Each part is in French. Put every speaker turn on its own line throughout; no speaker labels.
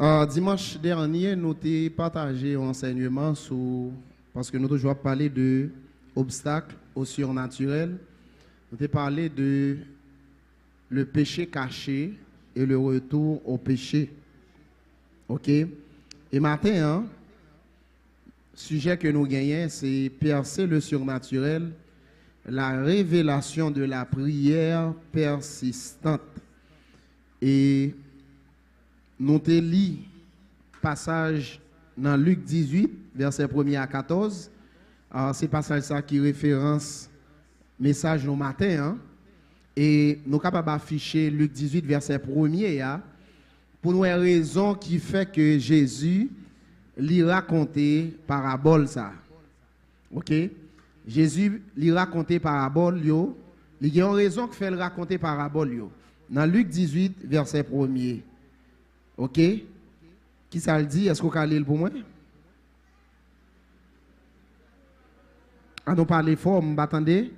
Dimanche dernier, nous avons partagé un enseignement parce que nous avons toujours parlé de obstacles au surnaturel. Nous avons parlé de le péché caché et le retour au péché. OK? Et maintenant, sujet que nous gagnons, c'est percer le surnaturel, la révélation de la prière persistante. Et nous te lit passage dans Luc 18, verset 1er à 14. C'est passage ça qui référence message au matin. Hein? Et nous sommes capables d'afficher Luc 18, verset 1er, pour nous une raison qui fait que Jésus lui racontait parabole ça. OK? Jésus lui racontait parabole yo. Il y a une raison qui fait le raconter parabole yo. Dans Luc 18, verset 1er. OK? Qui ça le dit? Est-ce qu'on peut lire pour moi? Ah, nous parlons fort, vous m'attendez?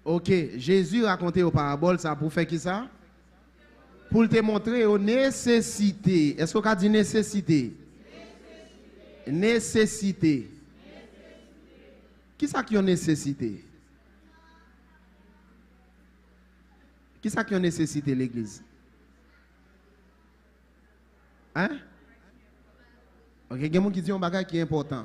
OK, Jésus racontait aux paraboles ça pour faire qui ça? Pour te montrer aux nécessités. Est-ce qu'on a dit nécessité? Nécessité. Qui ça qui a nécessité? Qui ça qui a nécessité l'église? Hein? OK, il y a des gens qui disent un bagage qui est important.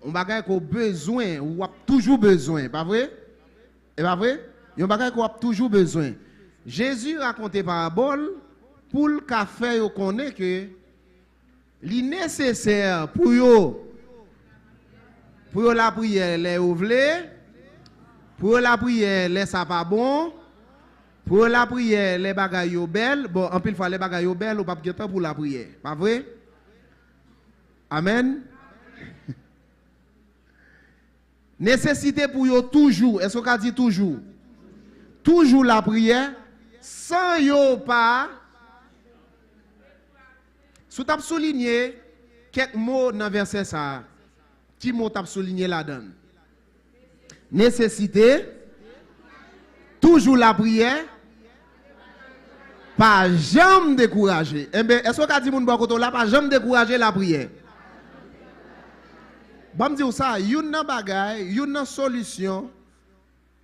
Un bagage qu'on a besoin, ou a toujours besoin, pas vrai? Et pas vrai? Il y a un bagage qu'on a toujours besoin. Jésus racontait parabole pour le café yo connaît que li nécessaire pour la prière les ouvler, pour la prière les ça pas bon, pour la prière les bagages yo belle, bon en pile fois les bagages yo belle ou pas de temps pour la prière, pas vrai? Amen. Nécessité pour yo toujours, est-ce qu'on a dit toujours? Toujours la prière, sans yo pas. Si tu as souligné quelques mots dans le verset ça, qui mot tu as souligné là-dedans? Nécessité, toujours la prière, pas jamais décourager. Eh bien, est-ce que tu as dit mon bon côté là, pas jamais décourager la prière? Bon, me dire ça, une bagay, une solution.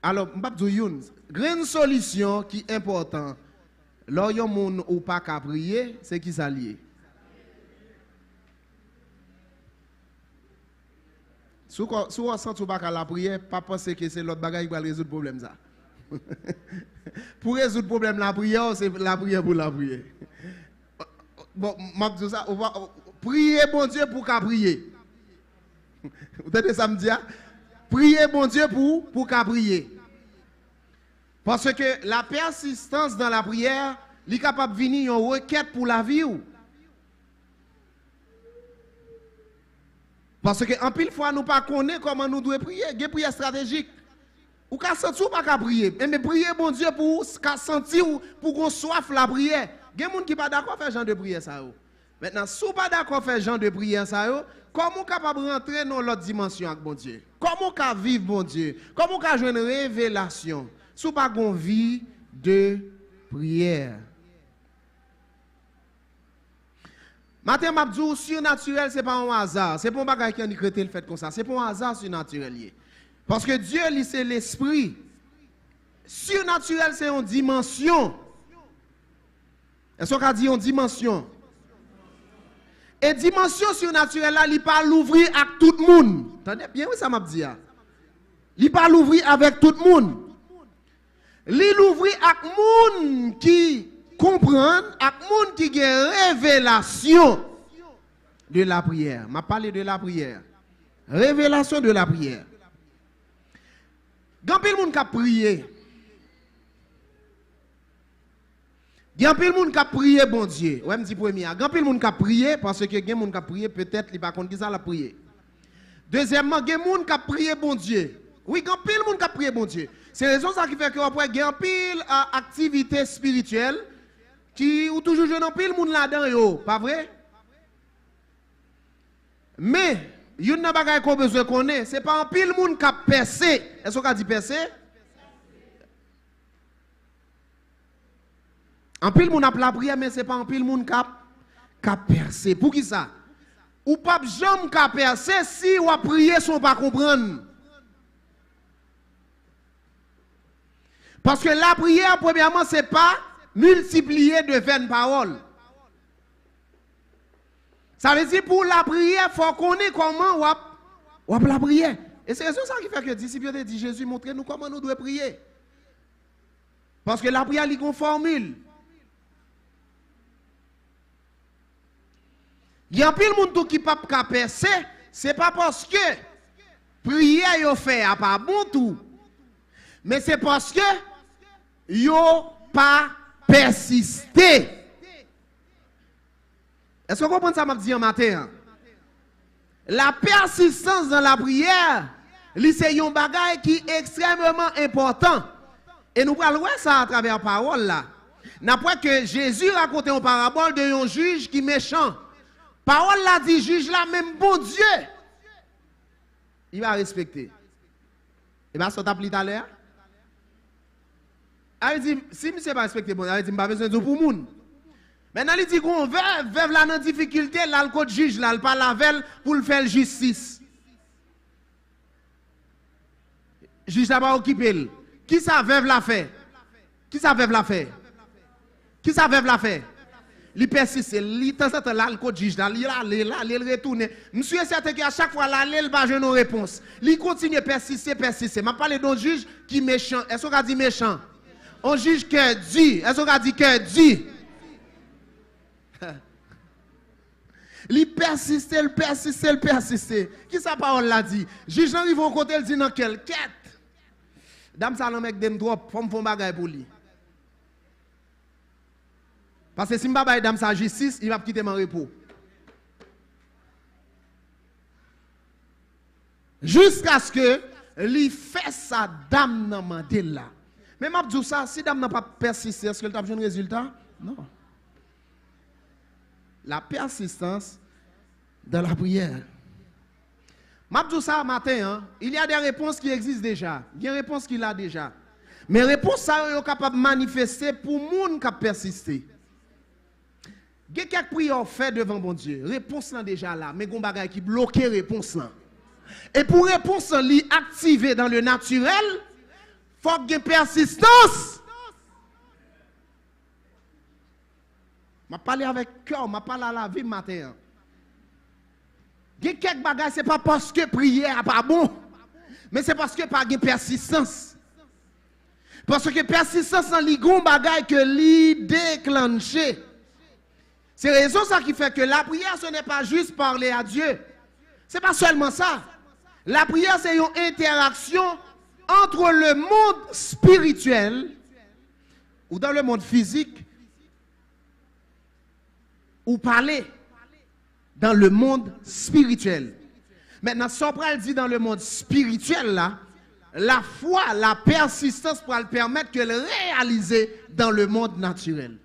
Alors, m'pa dire une grande solution qui est importante. Là, yon moun ou pas qu'à prier, c'est qui ça lié? Si vous sentez pas qu'à la prière, pas penser que c'est l'autre bagay qui va résoudre le problème ça. Pour résoudre le problème la prière, c'est la prière pour la prière. Bon, m'a dit ça, on va prier bon Dieu pour qu'à prier. Vous entendez ça me dire? Priez bon Dieu pour qu'à prier. Parce que la persistance dans la prière, est capable de venir une requête pour la vie. Parce que en pile fois, nous ne connaissons pas comment nous devons prier. Il y a une prière stratégique. Ou qu'à sentir pas qu'à prier. Mais prier bon Dieu pour qu'à sentir pour qu'on soif la prière. Il y a des gens qui ne sont pas d'accord faire genre de prière ça. Maintenant, si vous pas d'accord faire genre de prière ça, comment capable de rentrer dans l'autre dimension avec bon Dieu? Comment capable vivre bon Dieu? Comment capable jouer une révélation? Si vous pas une vie de prière. Matin m'a dit surnaturel c'est pas un hasard, c'est pas un bagage qui a décrété le fait comme ça, c'est pas un hasard surnaturel. Parce que Dieu lui c'est l'esprit. Surnaturel c'est une dimension. Est-ce qu'on a dit une dimension? Et dimension surnaturelle là, il pas l'ouvrir avec tout le monde. Attendez bien, oui, ça m'a dit. Il pas l'ouvrir avec tout le monde. Il l'ouvrir avec monde qui comprend, avec monde qui a révélation de la prière. M'a parlé de la prière. Révélation de la prière. Quand le monde qui a prié. Il y a un peu de monde qui a prié, bon Dieu. Ouais, me dit premier. Il y a un peu de monde qui a prié parce que il y a monde qui a prié, peut-être il va contre qui ça la prié. Deuxièmement, il y a monde qui a prié, bon Dieu. Oui, il y a un peu de monde qui a prié, bon Dieu. C'est la raison ça qui fait que après il y a un pile activité spirituelle qui ou toujours jeune un pile monde là-dedans yo, pas vrai? Mais Yon nan bagay qu'on besoin connaît, c'est pas un pile monde qui a percé. Est-ce qu'on a dit percé? En pile monde a la prière mais c'est pas un pile monde qui a percé. Pour qui ça? Ou pas jamais qui a percé si ou a prié son pas comprendre. Parce que la prière premièrement c'est pas multiplier de vaines paroles. Ça veut dire pour la prière, il faut connaître comment on la prière. Et c'est ça qui fait que les disciples ont dit Jésus, montrez-nous comment nous devons prier. Parce que la prière, il y a une formule. Il y a un peu de monde qui ne peut pas percer, ce n'est pas parce que prière est fait à pas bon tout, mais c'est parce que yo pas persisté. Est-ce que vous comprenez ça m'a dit en matin? La persistance dans la prière, c'est un bagage qui est extrêmement important. Et nous allons voir ça à travers la parole là. N'après que Jésus racontait une parabole de un juge qui est méchant. Parole là dit juge là même bon Dieu. Il va respecter. Il va sortir plus à l'heure. Il dit si monsieur pas respecter bon, il dit pas besoin de pour moun. Maintenant, il dit qu'on veuve là dans difficulté, là, le code juge, là, il parle avec pour le faire justice. Juge là, pas occupé. Qui ça veuve la fait? Qui ça veuve la fait? Qui ça veuve la fait? Il persiste, il temps là, le code juge là, il retourne. Monsieur est certain qu'à chaque fois, là, il va jouer nos réponses. Il continue à persister. Je parle d'un juge qui est méchant. Est-ce qu'on a dit méchant? Un juge qui est dit. Est-ce qu'on a dit qui est dit? Il persiste. Qui sa parole l'a dit? Juge arrive au côté, il dit dans quelle quête? Dame ça le mec dem trop, faut me faire bagay pour lui. Parce que si m'pa baye dame sa justice, il va quitter mon repos. Jusqu'à ce que il fait sa dame dans mandel là. Mais m'a dit ça, si dame n'a pas persisté, est-ce qu'elle t'a besoin de résultat? Non. La persistance dans la prière. Je dis ça matin, il y a des réponses qui existent déjà. Il y a des réponses qu'il a déjà. Mais les réponses, ça, sont capables de manifester pour les gens qui ont persisté. Il y a quelques prières faites devant bon Dieu. Réponse là déjà là. Mais il y a des choses qui bloquent la réponse là. Et pour réponse activée dans le naturel, il faut qu'il y ait persistance. Je parle avec cœur, je parle à la vie matin. Il y a quelques bagages, ce n'est pas parce que prière n'est pas bon, mais c'est parce que pas de persistance. Parce que persistance, c'est un bagage que lui déclenché. C'est la raison ça qui fait que la prière, ce n'est pas juste parler à Dieu. Ce n'est pas seulement ça. La prière, c'est une interaction entre le monde spirituel ou dans le monde physique ou parler dans le monde spirituel. Maintenant, Sopral dit dans le monde spirituel là, la foi, la persistance pour le permettre de le réaliser dans le monde naturel.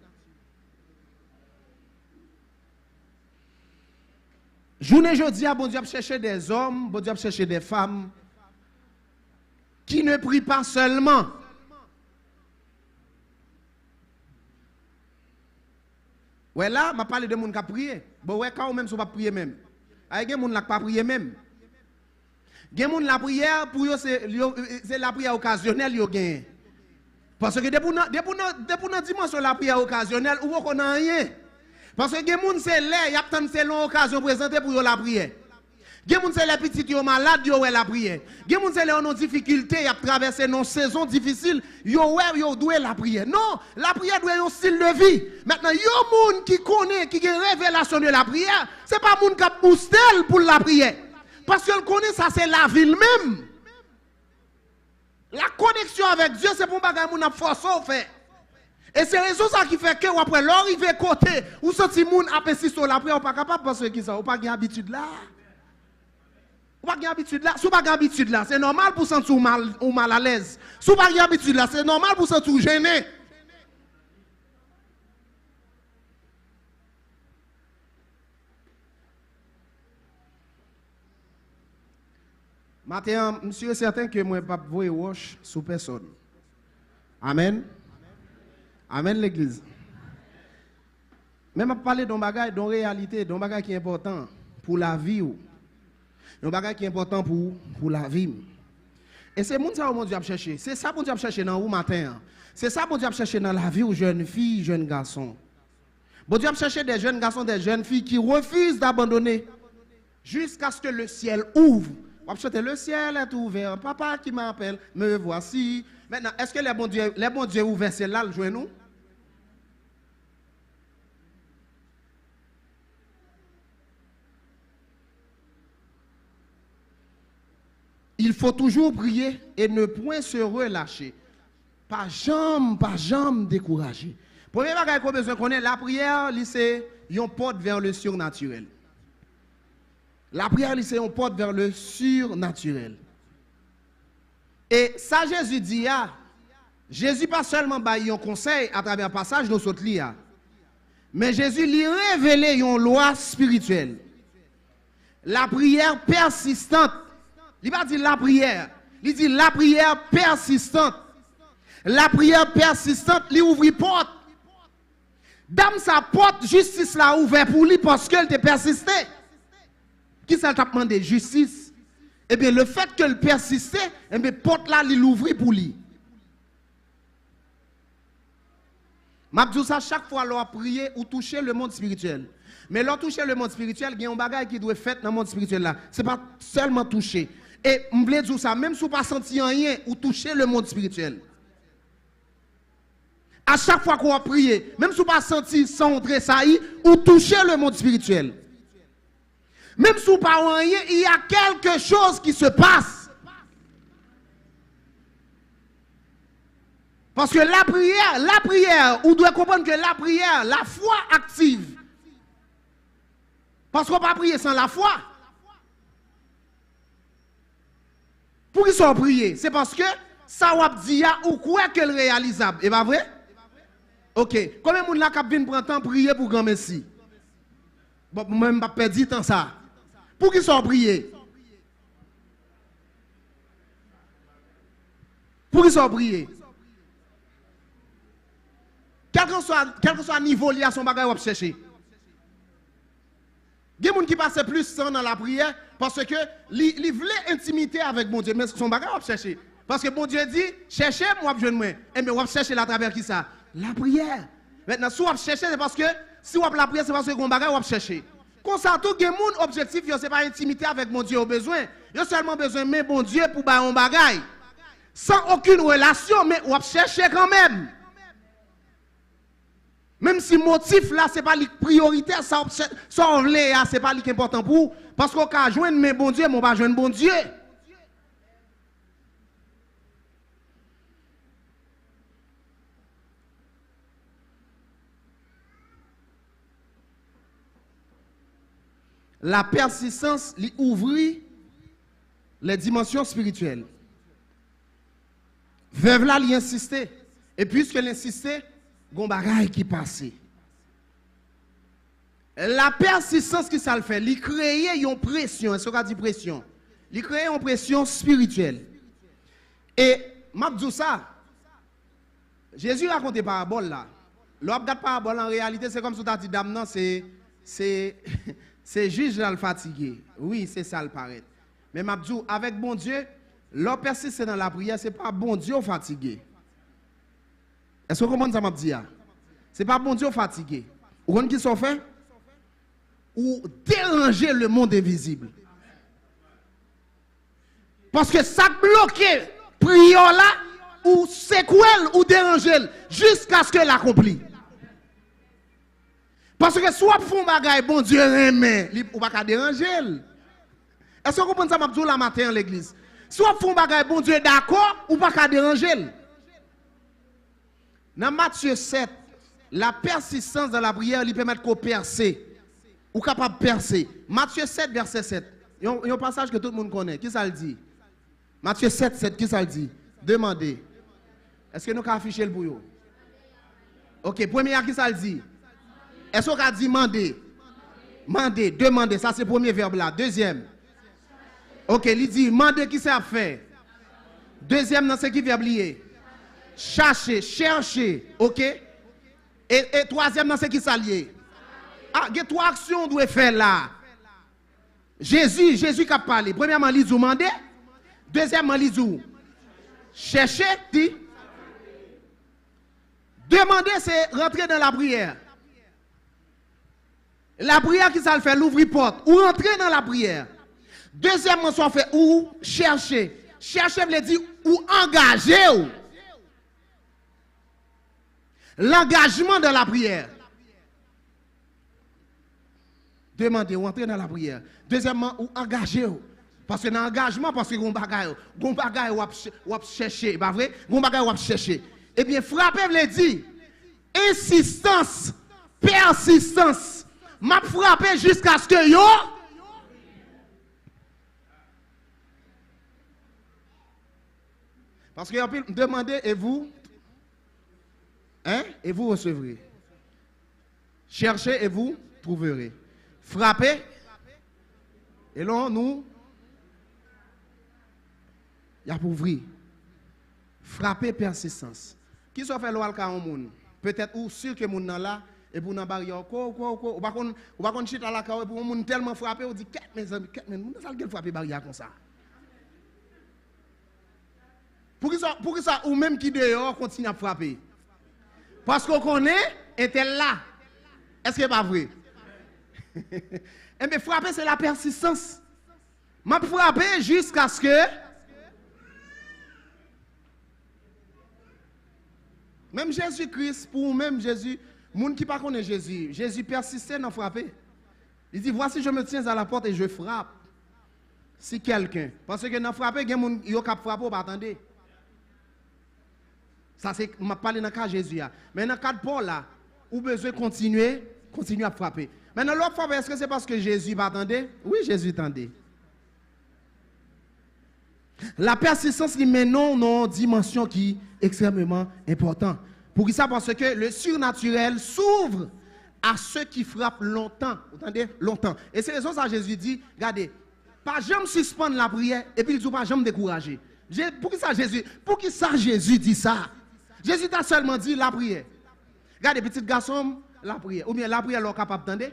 Journée jeudi, bon Dieu a cherché des hommes, bon Dieu a cherché des femmes qui ne prient pas seulement. Ouais là, je parle de gens qui ont prié. Bon ouais, quand même, ils ne pas prier même. Il y a des gens qui n'ont pas prié même. Il y a des gens qui la prière, pour eux, c'est la prière occasionnelle. Parce que depuis la dimension de la prière occasionnelle, on ne connaît rien. Parce que les gens, c'est là, il y a tant de l'occasion présentée pour la prière. Les gens, c'est les petits qui sont malades, ils ont la prière. Les gens, c'est les qui ont des difficultés, ils ont traversé une saison difficile, ils ont la prière. Non, la prière doit être un style de vie. Maintenant, il y a des gens qui connaissent, qui ont une révélation de la prière. Ce n'est pas les gens qui ont boosté pour la prière. Parce qu'ils connaissent ça, c'est la ville même. La connexion avec Dieu, c'est pour que les gens forcé à faire. Et c'est raison ça qui fait que après l'arrivée côté, ou senti moun apprécie sur la prière, ou pas capable parce que ça, ou pas habitude là. Ou pas habitude là, si ou pas habitude là, c'est normal pour sentir mal ou mal à l'aise. Si ou pas habitude là, c'est normal pour sentir gêné. Maintenant, monsieur est certain que moi, pas vous wash sous personne. Amen. Amen, l'église. Même à parler d'un bagage, d'une réalité, d'un bagage qui est important pour la vie. D'un bagage qui est important pour la vie. Et c'est ça que mon Dieu a cherché. C'est ça que mon Dieu a cherché dans vous matin. C'est ça que mon Dieu a cherché dans la vie aux jeunes filles, jeunes garçons. Mon Dieu a cherché des jeunes garçons, des jeunes filles qui refusent d'abandonner jusqu'à ce que le ciel ouvre. Le ciel est ouvert. Papa qui m'appelle, me voici. Maintenant, est-ce que les bons dieux ouverts, c'est là le joint nous? Il faut toujours prier et ne point se relâcher. Pas jamais décourager. Premier bagage qu'on a besoin de connaître, la prière, c'est une porte vers le surnaturel. La prière, c'est une porte vers le surnaturel. Et ça, Jésus dit, Jésus pas seulement baille un conseil à travers un passage de notre livre, mais Jésus lui révélé une loi spirituelle. La prière persistante. Il va dire la prière. Il dit la prière persistante. La prière persistante, lui ouvre porte. Dame sa porte, justice l'a ouvert pour lui parce qu'elle te persisté. Qui ça t'a demandé justice? Eh bien, le fait qu'elle persistait, eh bien, porte là, il l'ouvrit pour lui. M'a dit ça chaque fois l'on prier ou toucher le monde spirituel. Mais l'on toucher le monde spirituel, il y a un bagage qui doit être fait dans le monde spirituel là. C'est pas seulement toucher. Et je voulais dire ça, même si vous pas senti rien ou toucher le monde spirituel. À chaque fois qu'on a prié, même si vous pas senti sans tressaillir ou toucher le monde spirituel. Même si vous pas rien, il y a quelque chose qui se passe. Parce que la prière, vous devez comprendre que la prière, la foi active. Parce qu'on ne peut pas prier sans la foi. Pour qu'ils soient priés, c'est parce que ça va dire ou quoi que le réalisable. Et pas vrai? Ok. Combien de monde là qui vient prendre temps prier pour grand Messie? Bon, moi, je ne vais pas perdre temps ça. Pour qu'ils soient priés. Pour qu'ils soient priés. Quel que soit le niveau, il y a son bagage à chercher. Il y a des gens qui passent plus temps dans la prière parce que ils veulent intimité avec mon Dieu, mais son bagage à chercher. Parce que mon Dieu dit, cherchez moi, je moi. Et bien, on va chercher à travers qui ça? La prière. Maintenant, si on va chercher, c'est parce que si on va la prière, c'est parce que mon bagage on va chercher. Comme ça, tout le monde objectif, ce n'est pas intimité avec mon Dieu au besoin. Il a seulement besoin de mon Dieu pour faire un bagage. Sans aucune relation, mais on va chercher quand même. Même si le motif là, ce n'est pas la priorité, ça on veut, ce n'est pas important pour vous. Parce qu'on peut joindre mes bon Dieu, mais on va joindre bon Dieu. La persistance lui ouvrit les dimensions spirituelles. Veuve là, lui insistait. Et puisqu'elle insistait, gon bagaille qui passait. La persistance qui ça le fait, il crée une pression, est-ce qu'on dit pression? Il crée une pression spirituelle. Et m'a dit ça. Jésus raconte des paraboles là. L'objet de parabole en réalité c'est comme si tu as dit dame non c'est juge là le fatigué. Oui, c'est ça le paraît. Mais m'a dit avec bon Dieu, l'homme persiste dans la prière, c'est pas bon Dieu fatigué. Est-ce que vous comprenez ça m'a dit? C'est pas bon Dieu fatigué. Vous comprenez qui sont fait? Ou déranger le monde invisible. Parce que ça bloque prière là, ou secouer ou déranger jusqu'à ce que l'accomplit. Parce que soit font bagaille bon Dieu remet, ou pas déranger. Est-ce que vous comprenez ça m'a dit la matin à l'église? Soit font bagaille bon Dieu d'accord ou pas déranger. Dans Matthieu 7, la persistance dans la prière lui permet de percer. Ou capable de percer. Matthieu 7, verset 7. Il y a un passage que tout le monde connaît. Qui ça le dit? Matthieu 7, 7, qui ça le dit? Demandez. Est-ce que nous avons affiché le bouillon? Ok, premier, qui ça le dit? Est-ce qu'on a dit demander? Demander, ça c'est le premier verbe là. Deuxième. Ok, il dit, demandez qui ça fait. Deuxième, c'est qui vient oublier. Chercher, ok? Et troisième, c'est qui s'allier. Ah, il y a 3 actions qu'on doit faire là. Jésus qui a parlé. Premièrement, il dit demander. Deuxièmement, il dit chercher, dit. Demander, c'est rentrer dans la prière. La prière qui ça le fait, l'ouvrir porte. Ou rentrer dans la prière. Deuxièmement, ça fait ou chercher. Chercher veut dire ou engager. L'engagement de la prière. Demandez ou entrer dans la prière. Deuxièmement, ou engager. Parce que dans l'engagement, parce que vous bagay ou chercher, pas vrai? Vous bagay ou chercher. Eh bien, frapper veut dire insistance, persistance. M'a frappé jusqu'à ce que yo. Parce que vous demandez et vous, hein, et vous recevrez. Cherchez et vous trouverez. Frappez, et là, nous, il y a pour ouvrir. Frapper, persistance. Qui soit fait l'oral au monde? Peut-être ou sûr que moun nan là, et pour nan barrière, ou pas qu'on chita la kawe, pour moun tellement frappé, on dit, qu'est-ce mes amis, qu'est-ce moun ça le frapper barrière comme ça? Pour que ça, ou même qui dehors, continue à frapper. Parce qu'on connaît, était là. Est-ce que c'est pas vrai? Eh bien, frapper, c'est la persistance. M'a frappé jusqu'à ce que. Même Jésus-Christ, pour même Jésus, moun qui pas connaît Jésus, Jésus persistait dans frapper. Il dit, voici, je me tiens à la porte et je frappe. Si quelqu'un. Parce que dans frapper, il y a des gens qui frappent, pas attendez. Ça, c'est, je parle dans le cas de Jésus. Mais dans le cas de Paul, là, vous besoin de continuer à frapper. Maintenant, l'autre fois, est-ce que c'est parce que Jésus va attendre? Oui, Jésus attendait. La persistance, il mène une dimension qui est extrêmement importante. Pour ça, parce que le surnaturel s'ouvre à ceux qui frappent longtemps. Vous entendez? Longtemps. Et c'est raison ça Jésus dit, regardez, pas jamais suspendre la prière et puis il ne dit pas jamais décourager. Pour qui ça Jésus dit ça? Jésus t'a seulement dit la prière. Regardez, petit garçon, la prière. Ou bien la prière, l'on capable d'entendre.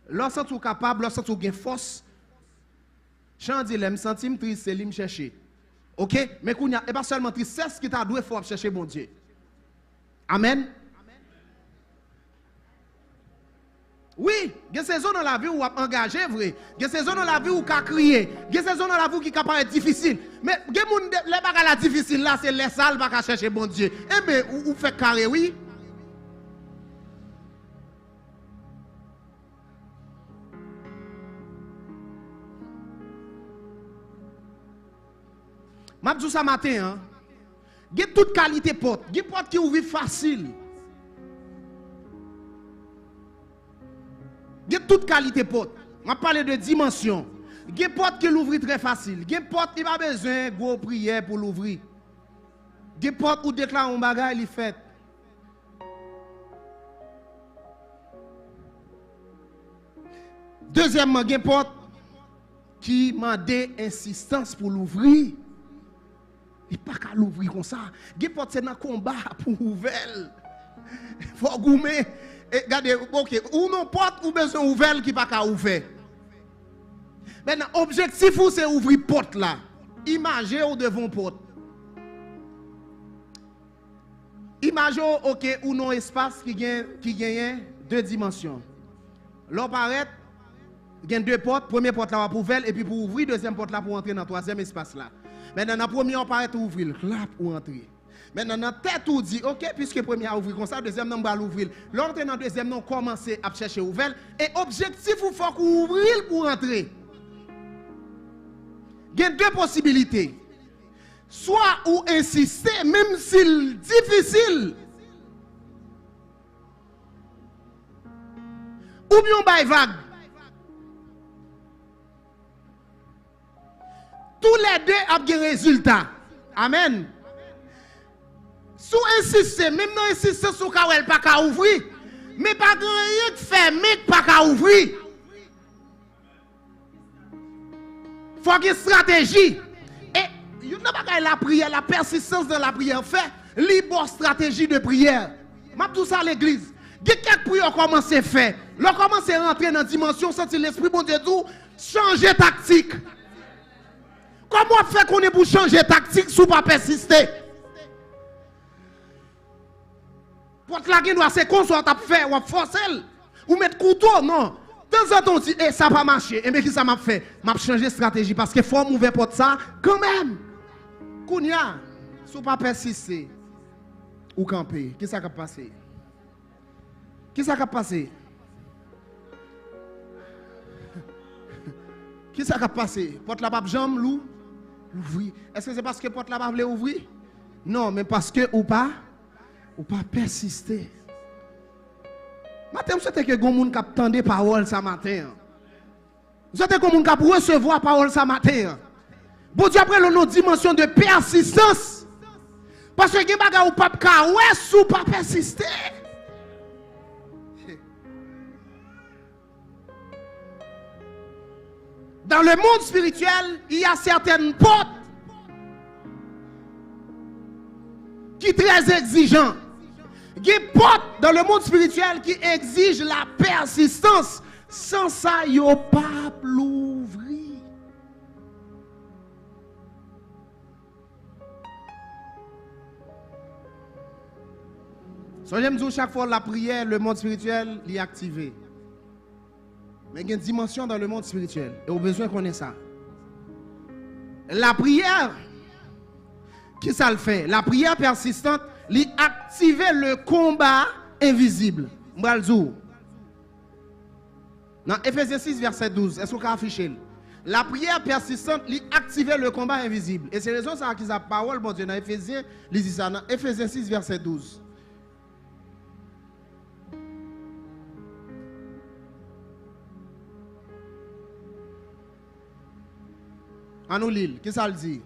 Lorsque tu es capable, lorsque tu as force, Jean dit, je me sens triste, c'est lui me chercher. Ok? Mais il n'y a pas seulement tristesse qui t'a doué, il faut chercher bon Dieu. Amen. Oui, il y a des saisons dans la vie où on a engagé, vrai. Il y a des saisons dans la vie où on a crié. Il y a des saisons dans la vie qui sont difficiles. Mais il y a des bagages difficiles là, c'est les salles qui vont chercher bon Dieu. Eh bien, ou fait carré, oui. Je dis ça matin, hein. Il y a toute qualité porte. Il y a des portes qui ouvrent facile. Il y a toute qualité porte. On parle de dimension. Il y a des portes qui l'ouvrent très facile. Il y a des portes qui n'ont pas besoin de gros prière pour l'ouvrir. Il y a des portes où déclare un bagage, il fait. Deuxièmement, il y a des portes qui demandent insistance pour l'ouvrir. Il n'y a pas qu'à l'ouvrir comme ça. Il y a des portes qui sont dans le combat pour ouvrir. Il faut goumer. Regardez, ok, ou non porte ou besoin ouvert qui pas qu'à ouvrir. Maintenant, objectif c'est ouvrir porte là. Imaginez ou devant porte. Imaginez ok ou non espace qui gagne 2 dimensions. Là paraît il y a 2 portes, première porte là pour ouvrir et puis pour ouvrir deuxième porte là pour entrer dans 3e espace là. Maintenant dans première paraît ouvrir, là pour entrer. Maintenant, dans la tête, on dit, ok, puisque premier a ouvert comme ça, deuxième non va l'ouvrir. L'autre dans deuxième non commencer à chercher ouvert. Et objectif, il faut qu'on ouvre pour entrer. Il y a 2 possibilités. Soit ou insister, même si c'est difficile. Ou bien on vague. Tous les 2 ont des résultats. Amen. Si vous insistez, même non insistez sur le pas qu'à ouvrir, mais pas rien de faire, mais pas qu'à ouvrir. faut qu'il y ait une stratégie. Et il n'y a pas la prière, la persistance dans la prière. Fait, libre stratégie de prière. Je tout ça à l'église. Il y a quelques prières commencent à faire. Leur commence à rentrer dans la dimension, sentir l'esprit bon Dieu tout, changer tactique. Comment faire qu'on est pour changer tactique si on pas persister? Pour la guerre, c'est qu'on soit fait, ou forcer, ou mettre couteau, non. De temps en temps, on dit, eh, ça va marcher. Et bien, qui ça m'a fait? M'a changé de stratégie parce que faut m'ouvrir pour ça, quand même. Kounia, si on pas persister, ou camper, qu'est-ce qui va passer? Qu'est-ce qui va passer? Qu'est-ce qui va passer? Porte la pape jambe, l'ouvrir. Est-ce que c'est parce que porte la pape ouvrir? Non, mais parce que ou pas persister. Matin, vous savez que les gens qui attendent des paroles ce matin. Vous savez que les gens qui recevoir parole ce matin. Bon Dieu, après une dimension de persistance. Parce que les gens ou pas ou pas persister. Dans le monde spirituel, il y a certaines portes qui sont très exigeantes. Il y a des portes dans le monde spirituel qui exigent la persistance. Sans ça, il n'y a pas l'ouvrir. So, j'aime dire chaque fois la prière, le monde spirituel est activé. Mais il y a une dimension dans le monde spirituel. Et on a besoin qu'on ait ça. La prière, qui ça le fait? La prière persistante, lui activer le combat invisible. M'balzou. Dans Ephésiens 6, verset 12, est-ce qu'on peut afficher? La prière persistante, lui activer le combat invisible. Et c'est raison ça qu'ils a parole, bon Dieu, dans Ephésiens, il dit ça, dans Ephésiens 6, verset 12. En nous lire, qu'est-ce que ça le dit?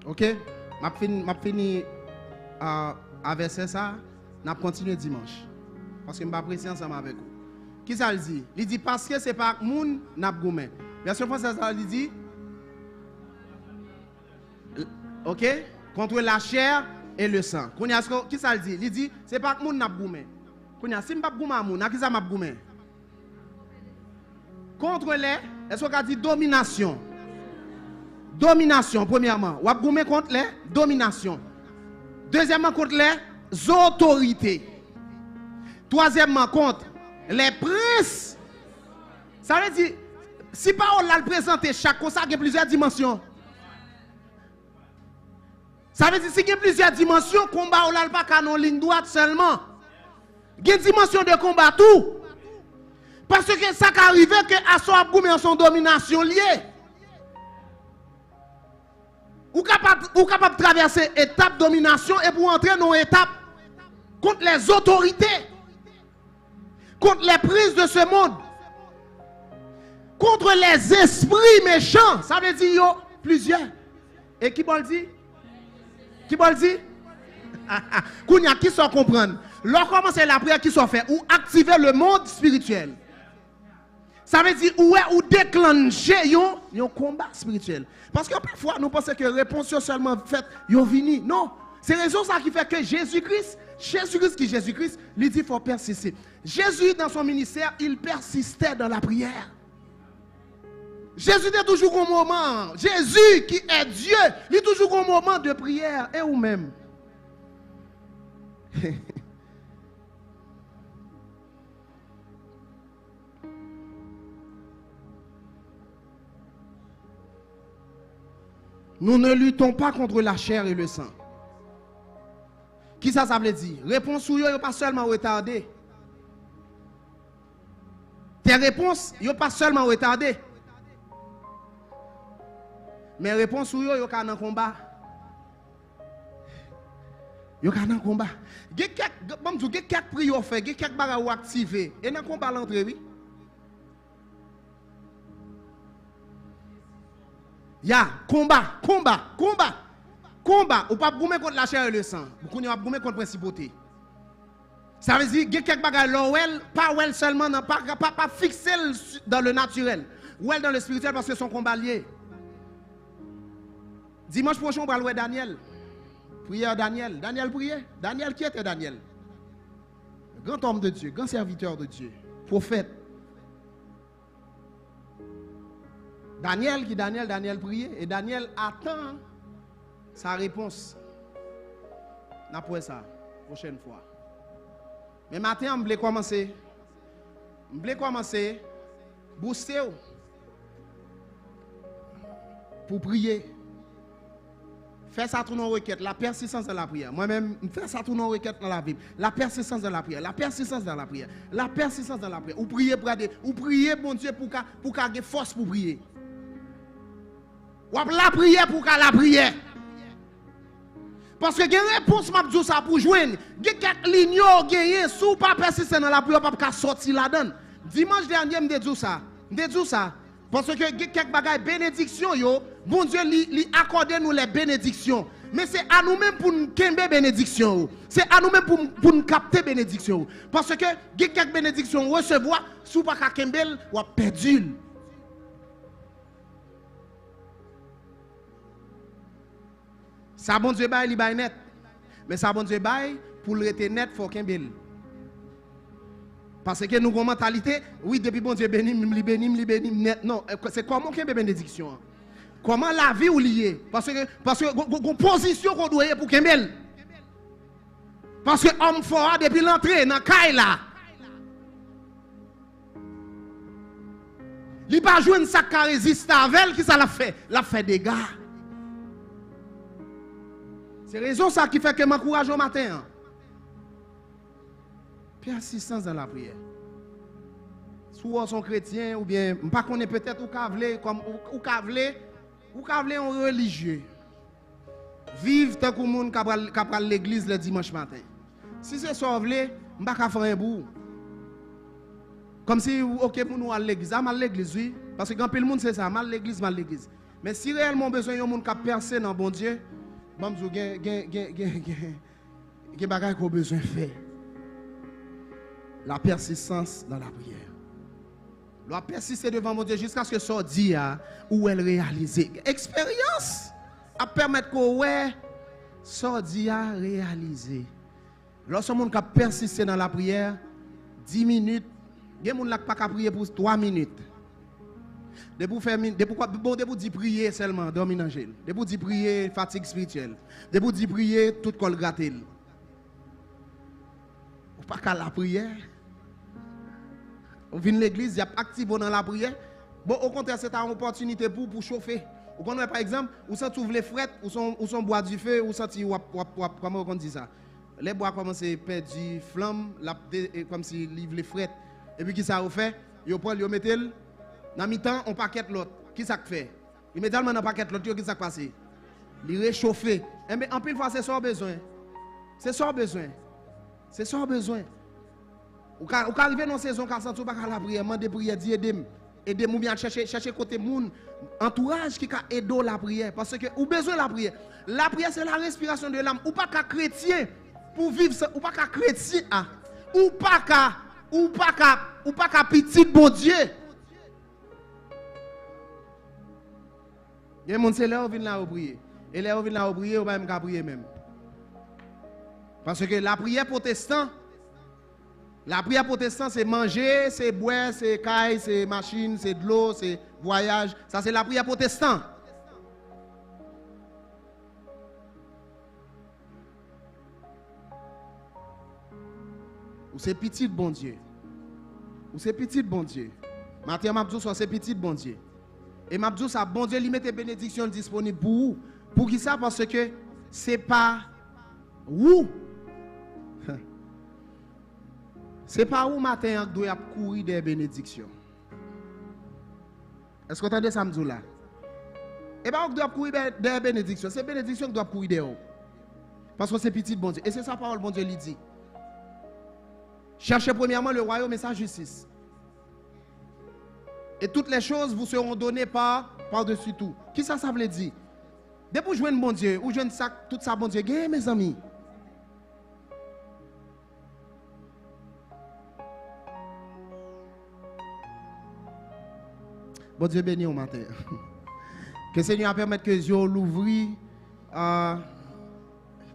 Ok? Je fini avec ça. Je continue dimanche. Parce que je vais apprécier ensemble avec vous. Qui ça le dit? Il dit parce que ce n'est pas moun n'a goumé. Version française, il dit. Ok? Contre la chair et le sang. Qui ça le dit? Il dit c'est pas moun n'a goumé. Si je ne pas goumé moun, qui ça m'a goumé? Contre les, est-ce qu'on a dit domination? Domination, premièrement. Ou goumé contre les dominations. Deuxièmement, contre les autorités. Troisièmement, contre les princes. Ça veut dire, si parole l'a présenté chaque chose, ça a plusieurs dimensions. Ça veut dire, si il y a plusieurs dimensions, combat ou l'a pas qu'en ligne droite seulement. Il y a une dimension de combat tout. Parce que ça qui arrive, que à soi goumé en son domination liée. Ou capable de traverser étape domination et pour entrer dans une étape contre les autorités, contre les prises de ce monde, contre les esprits méchants. Ça veut dire yo, plusieurs. Et qui va le dire? Qui va le dire? Kounya, qui s'en comprendre? Lorsqu'on commence la prière qui sont fait ou activer le monde spirituel. Ça veut dire ou déclencher un combat spirituel. Parce que parfois, nous pensons que la réponse est seulement faite, yon vini. Non. C'est raison ça qui fait que Jésus-Christ, il dit qu'il faut persister. Jésus, dans son ministère, il persistait dans la prière. Jésus était toujours au moment. Jésus, qui est Dieu, il est toujours au moment de prière. Et ou même. Nous ne luttons pas contre la chair et le sang. Qui ça veut dire? Réponse ou yo pas seulement retardé. Tes réponses, yo pas seulement retardé. Mais réponse ou yo ka nan combat. Yo ka nan combat. Ge quelques prières fait, ge quelques bagages activer et dans combat l'entrée oui. Ya, combat. Ou pas goumer contre la chair et le sang. Vous ne pas goumer contre la principauté. Ça veut dire, il y a quelques bagages là, pas seulement, pas fixer dans le naturel. Ou dans le spirituel parce que son combat lié. Dimanche prochain, on va louer Daniel. Prière Daniel. Daniel priait. Daniel, qui était Daniel? Grand homme de Dieu, grand serviteur de Dieu, prophète. Daniel priait. Et Daniel attend sa réponse. Après ça, prochaine fois. Mais maintenant, je voulais commencer. Booster pour prier. Faire ça tout dans la requête, la persistance dans la prière. Moi-même, faire ça tout dans la requête dans la Bible. La persistance dans la prière, la persistance dans la prière, la persistance dans la prière. Ou prier pour aider, ou prier bon Dieu pour qu'il force pour prier. Ou la prière pour qu'il la prière. Parce que il y a une réponse m'a dit ça pour joindre. Il y a quelques lignes gagné sous pas persister dans la prière pas sortir là-dedans. Dimanche dernier me dit ça. Parce que il y a quelques bagages bénédictions yo, bon Dieu lui accorder nous les bénédictions. Mais c'est à nous-mêmes pour nous kembe bénédiction. C'est à nous-mêmes pour nous capter bénédiction. Parce que il y a quelques bénédictions recevoir sous pas kembel ou perdu. Ça bon Dieu bail, il bail net. Mais ça bon Dieu bail, pour le rester net, il faut qu'il bénisse. Parce que nous avons une mentalité, oui, depuis bon Dieu béni, net. Non, c'est comment qu'il y a bénédiction? Comment la vie ou liée? Parce que une position qu'on doit pour qu'il bénisse. Parce que l'homme fort, depuis l'entrée dans le là, il n'a pas joué un sac à résister avec qui ça l'a fait? L'a fait des gars. C'est raison ça qui fait que je m'encourage au matin. Persistance dans la prière. Soit son chrétien ou bien, pas qu'on est peut-être ou kavlé comme ou kavlé en religieux. Vive tant que monde qui l'église le dimanche matin. Si c'est sauvé, on pas faire un bout. Comme si OK pour nous à l'église, mal l'église oui, parce que quand le monde c'est ça, mal l'église. Mais si réellement besoin de monde qui percer dans bon Dieu, bon gen bagay qu'on besoin faire. La persistance dans la prière. La persister devant mon Dieu jusqu'à ce que ça dit ou elle réalise. Expérience à permettre qu'on ouais ça dit à réaliser. Lorsque monde qui persiste dans la prière 10 minutes, il y a des gens qui pas prier pour 3 minutes. De pour dire prier seulement, dormir dans l'angèle. De pour dire prier, fatigue spirituelle. De pour dire prier, tout col gratté. Ou pas qu'à la prière. On vient à l'église, il y a actif dans la prière. Bon, au contraire, c'est une opportunité pour chauffer. Vous connaissez par exemple, où ça trouve les frettes, où sont bois du feu, où ça comment on dit ça? Les bois commencent à perdre du flamme, comme si livre les frettes. Et puis qui ça fait? Ils prennent, ils mettent dans mi-temps, on paquette l'autre. Qui ça fait? Immédiatement dans paquette l'autre, qui ça passe? Il réchauffer. Mais en pile fois, c'est ça besoin. C'est ça besoin. C'est ça besoin. Ou quand arriver dans saison, quand ça pas la prière, demander prière, dire aidez-moi bien chercher côté monde, entourage qui a aidé la prière parce que ou besoin la prière. La prière c'est la respiration de l'âme. Ou pas qu'à chrétien pour vivre ça, ou pas qu'à chrétien, ou pas qu'à petit bon Dieu. Il y a des gens qui viennent là prier. Et les gens viennent là prier, ou pas même prier même. Parce que la prière protestante, c'est manger, c'est boire, c'est caille, c'est machine, c'est de l'eau, c'est voyage. Ça, c'est la prière protestante. Ou c'est petit bon Dieu. Ou c'est petit bon Dieu. Matin, Mabdou, c'est petit bon Dieu. Et Mabdou, ça, bon Dieu, lui met des bénédictions disponibles pour vous. Pour qui ça? Parce que c'est pas vous. C'est pas où matin que doit courir des bénédictions. Est-ce que vous entendez ça là? Et bien, on doit courir des bénédictions. C'est bénédictions qui doivent courir dehors. Parce que c'est petit bon Dieu. Et c'est ça parole bon Dieu lui dit. Cherchez premièrement le royaume et sa justice. Et toutes les choses vous seront données par par-dessus tout. Qui ça veut dire? Dès pour jouer un bon Dieu, ou jouer ça, tout ça bon Dieu, gagne mes amis. Bon Dieu béni au matin. Que le Seigneur permette que Dieu l'ouvre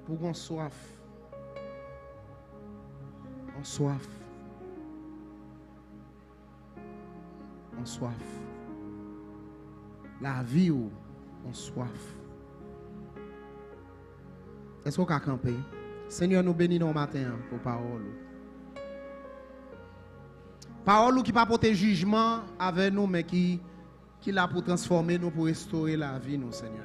pour qu'on soif. On soif. On soif. La vie ou on soif. Est-ce qu'on a campé? Seigneur nous bénit au matin pour parole. Parole qui pas porter jugement avec nous mais qui là pour transformer nous, pour restaurer la vie nous, Seigneur.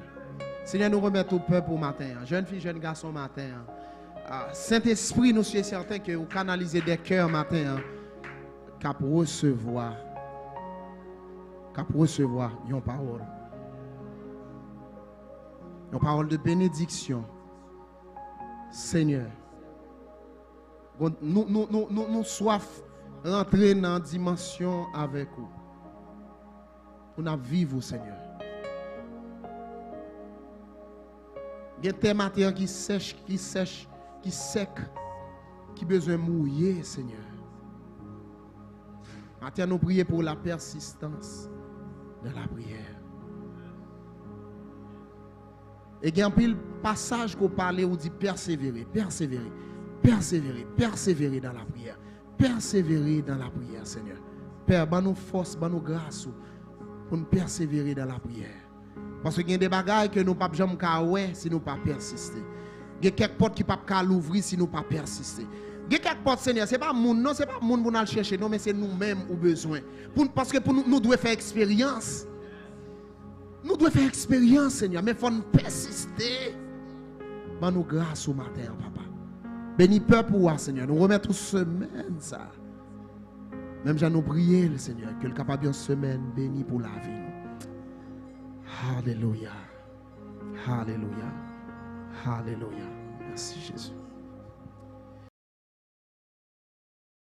Seigneur, nous remettons au peuple au matin. Jeune fille, jeune garçon matin. Saint-Esprit, nous sommes certains que vous canalisez des cœurs matin qu'à recevoir une parole. Une parole de bénédiction. Seigneur, nous soif rentrer dans la dimension avec vous. Pour nous vivre, Seigneur. Il y a des matières qui sèchent, qui sec, qui besoin de mouiller, Seigneur. Maintenant, nous prions pour la persistance de la prière. Et il y a un pile passage qu'on parle où dit persévérer, persévérer, persévérer, persévérer dans la prière. Persévérer dans la prière, Seigneur. Père, ban nous force, ban nous grâce pour nous persévérer dans la prière. Parce qu'il y a des bagailles que nous ne pouvons pas faire si nous ne pas persister. Il y a quelques portes qui ne peuvent pas l'ouvrir si nous ne pas persister. Il y a quelques portes, Seigneur, ce n'est pas monde, non, ce n'est pas monde pour nous chercher, non, mais c'est nous-mêmes au besoin. Parce que pour nous devons faire expérience. Nous devons faire expérience, Seigneur, mais il faut persister. Ban nous grâce au matin, papa. Bénis peuple pour Seigneur. Nous remettons semaine ça. Même j'ai nous prier, le Seigneur, que le capable de semaine béni pour la vie. Alléluia. Alléluia. Alléluia. Merci Jésus.